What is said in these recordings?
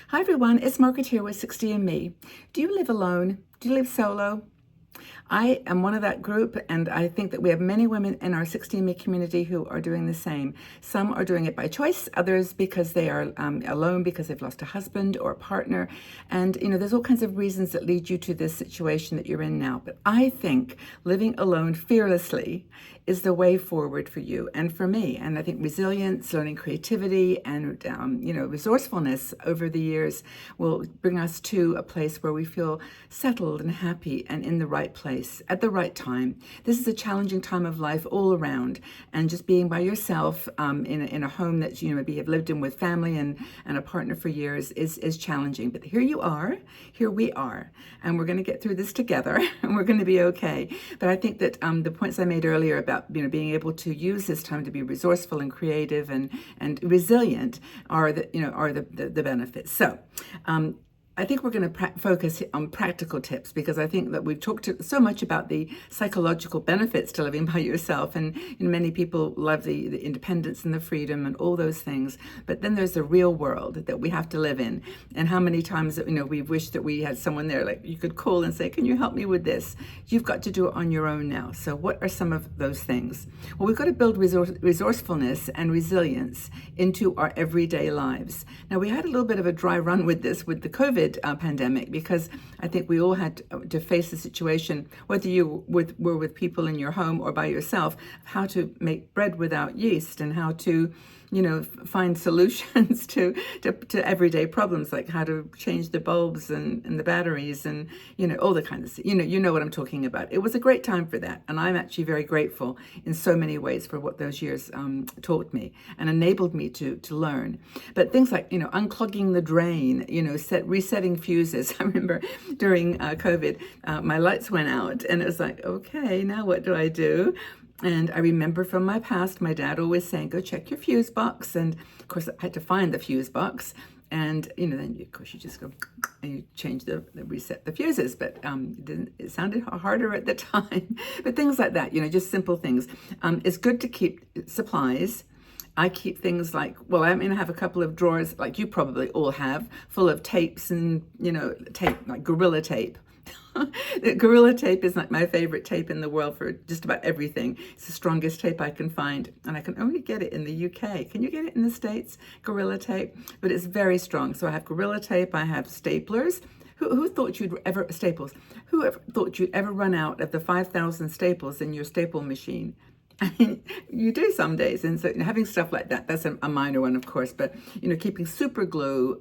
Hi everyone, it's Margaret here with 60andMe. Do you live alone? Do you live solo? I am one of that group, and I think that we have many women in our 60andMe community who are doing the same. Some are doing it by choice, others because they are alone because they've lost a husband or a partner. And, there's all kinds of reasons that lead you to this situation that you're in now. But I think living alone fearlessly is the way forward for you and for me. And I think resilience, learning creativity, and, resourcefulness over the years will bring us to a place where we feel settled and happy and in the right place at the right time. This is a challenging time of life all around, and just being by yourself in a home that maybe have lived in with family and a partner for years is challenging. But here we are, and we're going to get through this together, and we're going to be okay. But I think that the points I made earlier about being able to use this time to be resourceful and creative and resilient are the benefits. So. I think we're going to focus on practical tips, because I think that we've talked so much about the psychological benefits to living by yourself, and many people love the independence and the freedom and all those things. But then there's the real world that we have to live in, and how many times we wish that we had someone there, like you could call and say, "Can you help me with this?" You've got to do it on your own now. So what are some of those things? Well, we've got to build resourcefulness and resilience into our everyday lives. Now, we had a little bit of a dry run with this with the COVID pandemic, because I think we all had to face the situation, whether you were with people in your home or by yourself, how to make bread without yeast, and how to find solutions to everyday problems, like how to change the bulbs and the batteries and all the kind of you know what I'm talking about. It was a great time for that, and I'm actually very grateful in so many ways for what those years taught me and enabled me to learn. But things like unclogging the drain, resetting fuses. I remember during COVID, my lights went out, and it was like, okay, now what do I do? And I remember from my past, my dad always saying, "Go check your fuse box." And of course, I had to find the fuse box. And then of course you just go and you change reset the fuses. But it sounded harder at the time. But things like that, just simple things. It's good to keep supplies. I keep things like, I have a couple of drawers, like you probably all have, full of tapes and tape, like Gorilla Tape. Gorilla Tape is like my favorite tape in the world for just about everything. It's the strongest tape I can find, and I can only get it in the UK. Can you get it in the States? Gorilla Tape, but it's very strong. So I have Gorilla Tape. I have staplers. Who thought you'd ever staples? Who ever thought you'd ever run out of the 5,000 staples in your staple machine? I mean, you do some days, and so having stuff like that's a minor one, of course. But keeping super glue,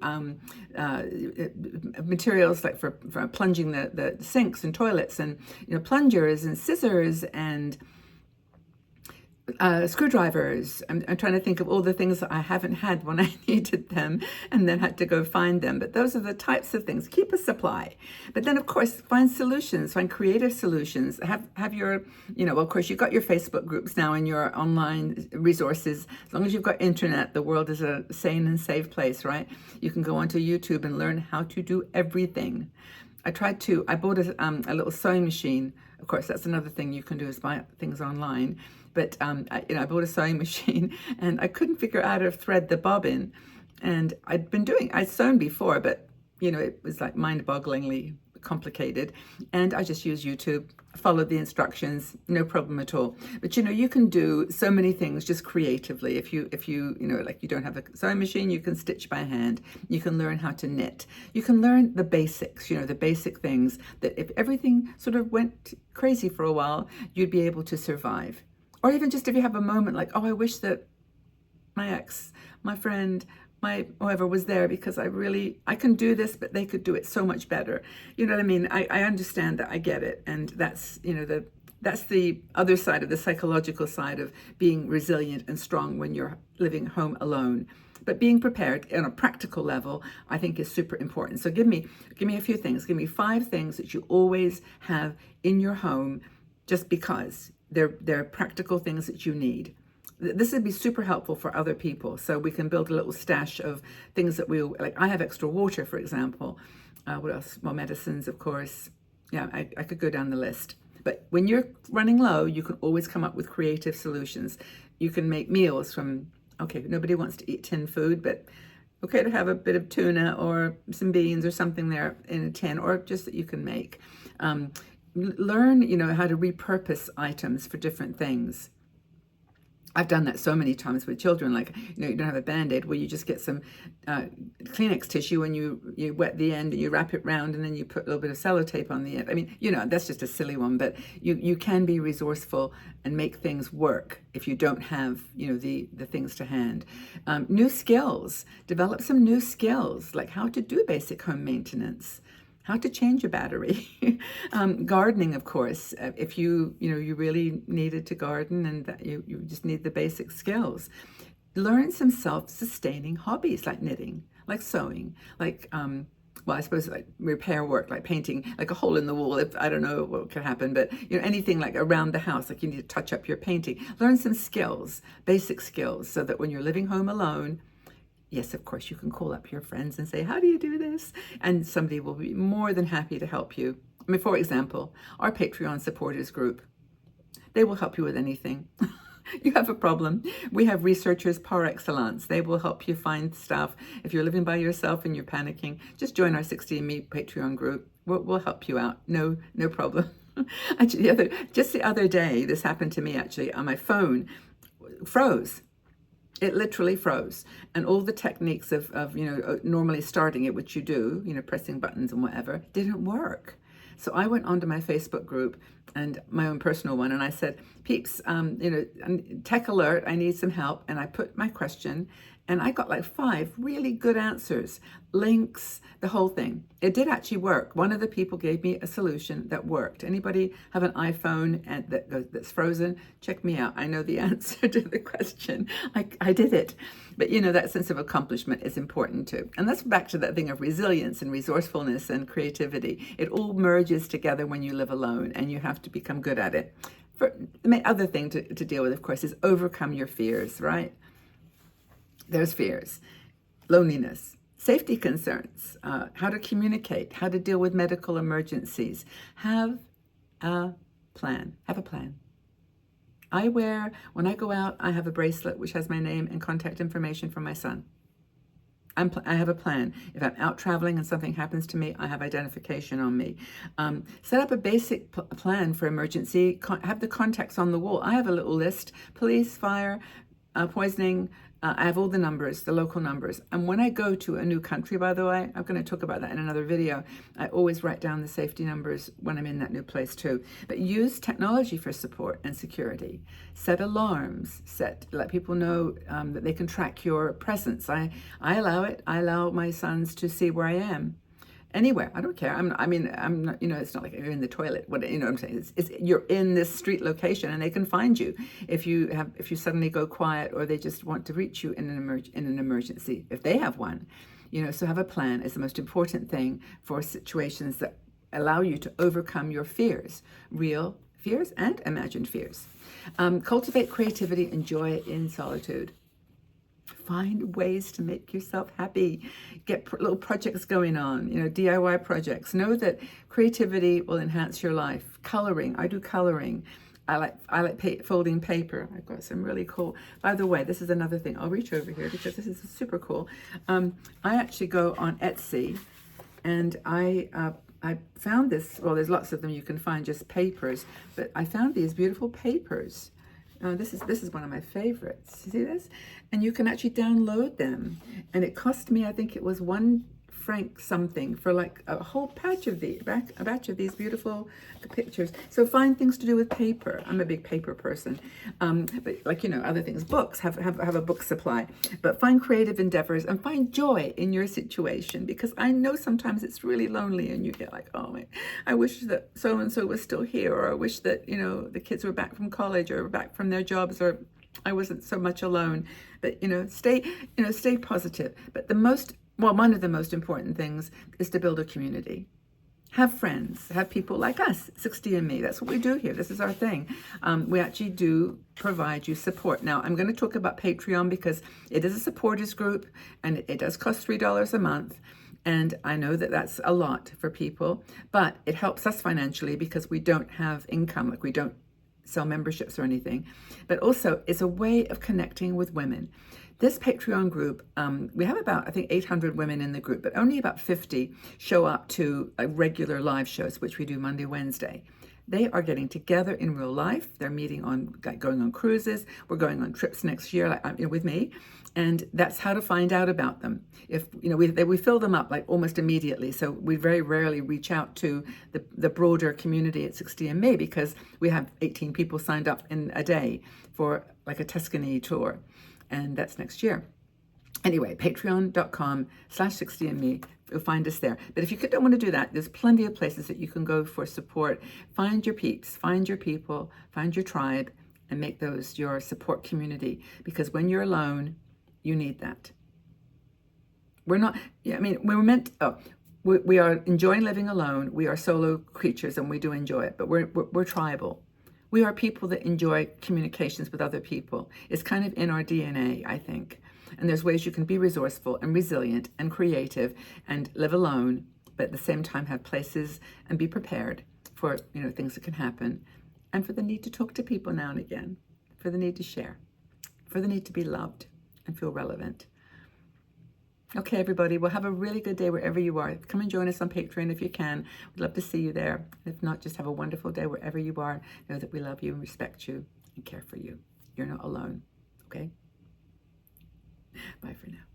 materials like for plunging the sinks and toilets, and plungers and scissors and screwdrivers. I'm trying to think of all the things that I haven't had when I needed them and then had to go find them. But those are the types of things. Keep a supply. But then, of course, find solutions, find creative solutions. Have your, of course, you've got your Facebook groups now and your online resources. As long as you've got internet, the world is a sane and safe place, right? You can go onto YouTube and learn how to do everything. I bought a little sewing machine. Of course, that's another thing you can do, is buy things online. But I bought a sewing machine, and I couldn't figure out how to thread the bobbin. And I'd sewn before, but it was like mind-bogglingly complicated. And I just used YouTube, followed the instructions, no problem at all. But you can do so many things just creatively. If you like you don't have a sewing machine, you can stitch by hand. You can learn how to knit. You can learn the basics, the basic things that if everything sort of went crazy for a while, you'd be able to survive. Or even just if you have a moment like, I wish that my ex, my friend, my whoever was there, because I can do this, but they could do it so much better. You know what I mean? I understand that. I get it. And that's, that's the other side of the psychological side of being resilient and strong when you're living home alone. But being prepared on a practical level, I think, is super important. So give me a few things. Give me 5 things that you always have in your home, just because they're practical things that you need. This would be super helpful for other people, so we can build a little stash of things that we like. I have extra water, for example. What else? Well, medicines, of course. Yeah, I could go down the list. But when you're running low, you can always come up with creative solutions. You can make meals from, okay, nobody wants to eat tin food, but Okay to have a bit of tuna or some beans or something there in a tin, or just that you can make. Learn, how to repurpose items for different things. I've done that so many times with children, like, you don't have a Band-Aid, well, you just get some Kleenex tissue and you wet the end and you wrap it round and then you put a little bit of sellotape on the end. I mean, that's just a silly one, but you can be resourceful and make things work if you don't have, the things to hand. New skills, develop some new skills, like how to do basic home maintenance, how to change a battery. Gardening, of course, if you really needed to garden and that you just need the basic skills. Learn some self-sustaining hobbies like knitting, like sewing, like, well, I suppose like repair work, like painting, like a hole in the wall, if I don't know what could happen, but anything like around the house, like you need to touch up your painting. Learn some skills, basic skills, so that when you're living home alone, yes, of course, you can call up your friends and say, how do you do this? And somebody will be more than happy to help you. I mean, for example, our Patreon supporters group, they will help you with anything. You have a problem. We have researchers par excellence. They will help you find stuff. If you're living by yourself and you're panicking, just join our 60andMe Patreon group. We'll help you out. No problem. Actually, just the other day, this happened to me actually, on my phone, froze. It literally froze. And all the techniques of normally starting it, which you do, pressing buttons and whatever, didn't work. So I went onto my Facebook group and my own personal one, and I said, peeps, tech alert, I need some help. And I put my question, and I got like 5 really good answers, links, the whole thing. It did actually work. One of the people gave me a solution that worked. Anybody have an iPhone that's frozen? Check me out. I know the answer to the question. I did it. But that sense of accomplishment is important too. And that's back to that thing of resilience and resourcefulness and creativity. It all merges together when you live alone, and you have to become good at it. The other thing to deal with, of course, is overcome your fears, right? There's fears, loneliness, safety concerns, how to communicate, how to deal with medical emergencies. Have a plan. Have a plan. When I go out, I have a bracelet which has my name and contact information for my son. I have a plan. If I'm out traveling and something happens to me, I have identification on me. Set up a basic plan for emergency. Have the contacts on the wall. I have a little list: police, fire, poisoning. I have all the numbers, the local numbers. And when I go to a new country, by the way, I'm going to talk about that in another video, I always write down the safety numbers when I'm in that new place too. But use technology for support and security. Set alarms. Let people know that they can track your presence. I allow it. I allow my sons to see where I am. Anywhere, I don't care. I'm not, it's not like you're in the toilet. What I'm saying is, you're in this street location, and they can find you if you suddenly go quiet, or they just want to reach you in an emergency, if they have one. So have a plan is the most important thing for situations that allow you to overcome your fears, real fears and imagined fears. Cultivate creativity and joy in solitude. Find ways to make yourself happy. Get little projects going on, DIY projects. Know that creativity will enhance your life. Coloring, I do coloring. I like folding paper. I've got some really cool. By the way, this is another thing. I'll reach over here because this is super cool. I actually go on Etsy, and I found this. Well, there's lots of them you can find, just papers, but I found these beautiful papers. This is one of my favorites. See this? And you can actually download them. And it cost me, I think it was 1 franc something for like a whole batch of these beautiful pictures. So find things to do with paper. I'm a big paper person. But like, other things, books, have a book supply. But find creative endeavors and find joy in your situation, because I know sometimes it's really lonely and you get like, oh, I wish that so-and-so was still here, or I wish that, the kids were back from college or back from their jobs, or I wasn't so much alone. But, stay positive. But one of the most important things is to build a community. Have friends, have people like us, 60andMe. That's what we do here. This is our thing. We actually do provide you support. Now, I'm going to talk about Patreon because it is a supporters group, and it does cost $3 a month. And I know that that's a lot for people, but it helps us financially because we don't have income, like we don't sell memberships or anything. But also, it's a way of connecting with women. This Patreon group, we have about, I think, 800 women in the group, but only about 50 show up to regular live shows, which we do Monday, Wednesday. They are getting together in real life. They're meeting on, going on cruises. We're going on trips next year, with me. And that's how to find out about them. If, we fill them up like almost immediately. So we very rarely reach out to the broader community at 60ME because we have 18 people signed up in a day for like a Tuscany tour. And that's next year. Anyway, patreon.com/60me. You'll find us there. But if you don't want to do that, there's plenty of places that you can go for support. Find your peeps, find your people, find your tribe, and make those your support community. Because when you're alone, you need that. We're not, we are enjoying living alone. We are solo creatures and we do enjoy it, but we're tribal. We are people that enjoy communications with other people. It's kind of in our DNA, I think. And there's ways you can be resourceful and resilient and creative and live alone, but at the same time have places and be prepared for, things that can happen, and for the need to talk to people now and again, for the need to share, for the need to be loved and feel relevant. Okay, everybody, well, have a really good day wherever you are. Come and join us on Patreon if you can. We'd love to see you there. If not, just have a wonderful day wherever you are. Know that we love you and respect you and care for you. You're not alone, okay? Bye for now.